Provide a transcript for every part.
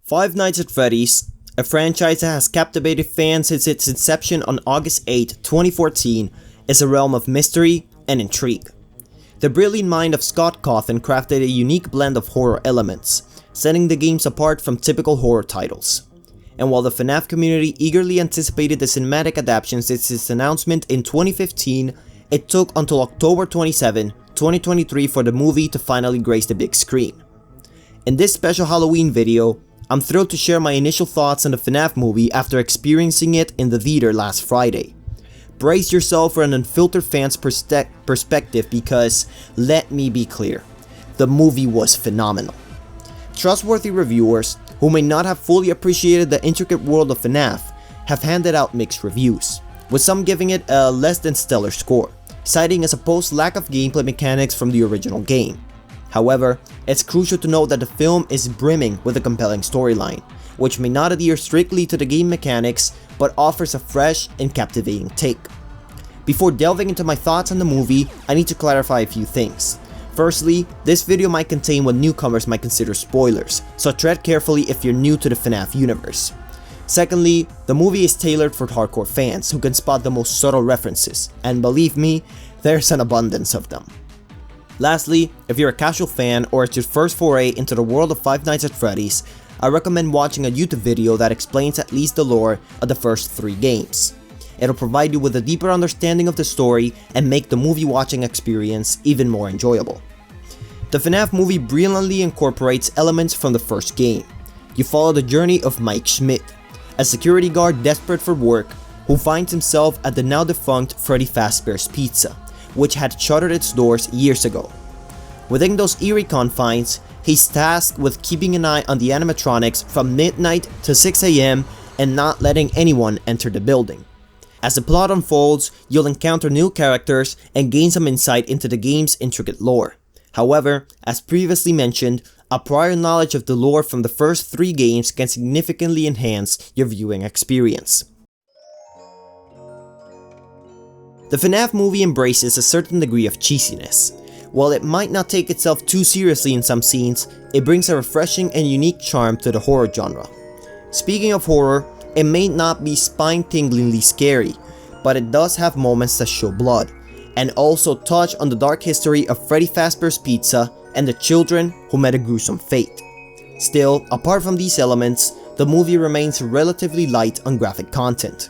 Five Nights at Freddy's, a franchise that has captivated fans since its inception on August 8, 2014, is a realm of mystery and intrigue. The brilliant mind of Scott Cawthon crafted a unique blend of horror elements, setting the games apart from typical horror titles. And while the FNAF community eagerly anticipated the cinematic adaptation since its announcement in 2015, it took until October 27, 2023 for the movie to finally grace the big screen. In this special Halloween video, I'm thrilled to share my initial thoughts on the FNAF movie after experiencing it in the theater last Friday. Brace yourself for an unfiltered fan's perspective because, let me be clear, the movie was phenomenal. Trustworthy reviewers, who may not have fully appreciated the intricate world of FNAF, have handed out mixed reviews, with some giving it a less than stellar score, citing a supposed lack of gameplay mechanics from the original game. However, it's crucial to note that the film is brimming with a compelling storyline, which may not adhere strictly to the game mechanics, but offers a fresh and captivating take. Before delving into my thoughts on the movie, I need to clarify a few things. Firstly, this video might contain what newcomers might consider spoilers, so tread carefully if you're new to the FNAF universe. Secondly, the movie is tailored for hardcore fans who can spot the most subtle references, and believe me, there's an abundance of them. Lastly, if you're a casual fan or it's your first foray into the world of Five Nights at Freddy's, I recommend watching a YouTube video that explains at least the lore of the first 3 games. It'll provide you with a deeper understanding of the story and make the movie watching experience even more enjoyable. The FNAF movie brilliantly incorporates elements from the first game. You follow the journey of Mike Schmidt, a security guard desperate for work who finds himself at the now defunct Freddy Fazbear's Pizza, which had shuttered its doors years ago. Within those eerie confines, he's tasked with keeping an eye on the animatronics from midnight to 6 AM and not letting anyone enter the building. As the plot unfolds, you'll encounter new characters and gain some insight into the game's intricate lore. However, as previously mentioned, a prior knowledge of the lore from the first 3 games can significantly enhance your viewing experience. The FNAF movie embraces a certain degree of cheesiness. While it might not take itself too seriously in some scenes, it brings a refreshing and unique charm to the horror genre. Speaking of horror, it may not be spine-tinglingly scary, but it does have moments that show blood, and also touch on the dark history of Freddy Fazbear's Pizza and the children who met a gruesome fate. Still, apart from these elements, the movie remains relatively light on graphic content.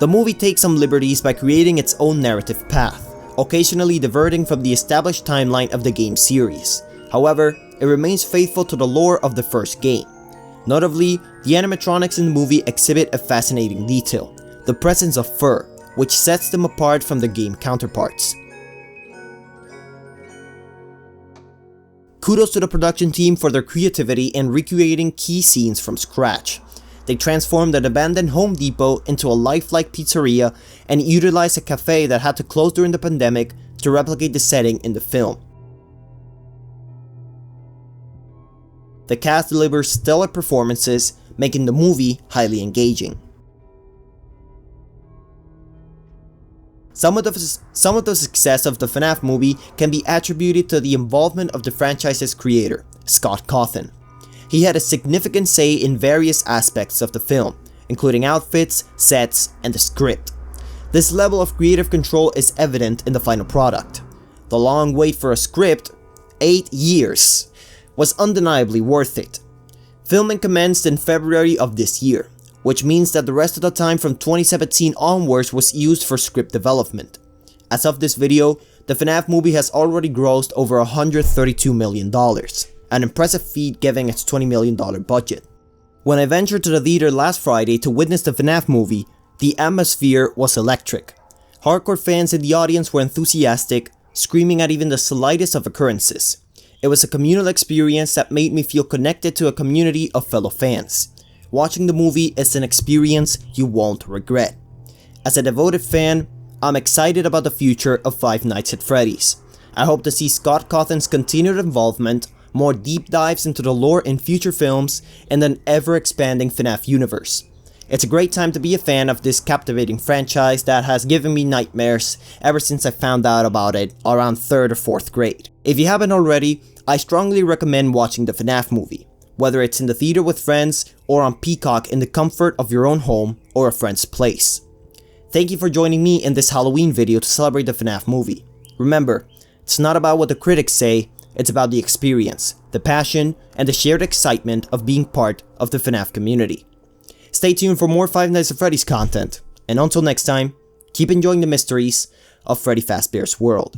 The movie takes some liberties by creating its own narrative path, occasionally diverting from the established timeline of the game series. However, it remains faithful to the lore of the first game. Notably, the animatronics in the movie exhibit a fascinating detail, the presence of fur, which sets them apart from the game counterparts. Kudos to the production team for their creativity in recreating key scenes from scratch. They transformed an abandoned Home Depot into a lifelike pizzeria and utilized a cafe that had to close during the pandemic to replicate the setting in the film. The cast delivers stellar performances, making the movie highly engaging. Some of the success of the FNAF movie can be attributed to the involvement of the franchise's creator, Scott Cawthon. He had a significant say in various aspects of the film, including outfits, sets, and the script. This level of creative control is evident in the final product. The long wait for a script, 8 years, was undeniably worth it. Filming commenced in February of this year, which means that the rest of the time from 2017 onwards was used for script development. As of this video, the FNAF movie has already grossed over $132 million. An impressive feat given its $20 million budget. When I ventured to the theater last Friday to witness the FNAF movie, the atmosphere was electric. Hardcore fans in the audience were enthusiastic, screaming at even the slightest of occurrences. It was a communal experience that made me feel connected to a community of fellow fans. Watching the movie is an experience you won't regret. As a devoted fan, I'm excited about the future of Five Nights at Freddy's. I hope to see Scott Cawthon's continued involvement, more deep dives into the lore in future films, and an ever-expanding FNAF universe. It's a great time to be a fan of this captivating franchise that has given me nightmares ever since I found out about it around 3rd or 4th grade. If you haven't already, I strongly recommend watching the FNAF movie, whether it's in the theater with friends or on Peacock in the comfort of your own home or a friend's place. Thank you for joining me in this Halloween video to celebrate the FNAF movie. Remember, it's not about what the critics say, it's about the experience, the passion, and the shared excitement of being part of the FNAF community. Stay tuned for more Five Nights at Freddy's content, and until next time, keep enjoying the mysteries of Freddy Fazbear's World.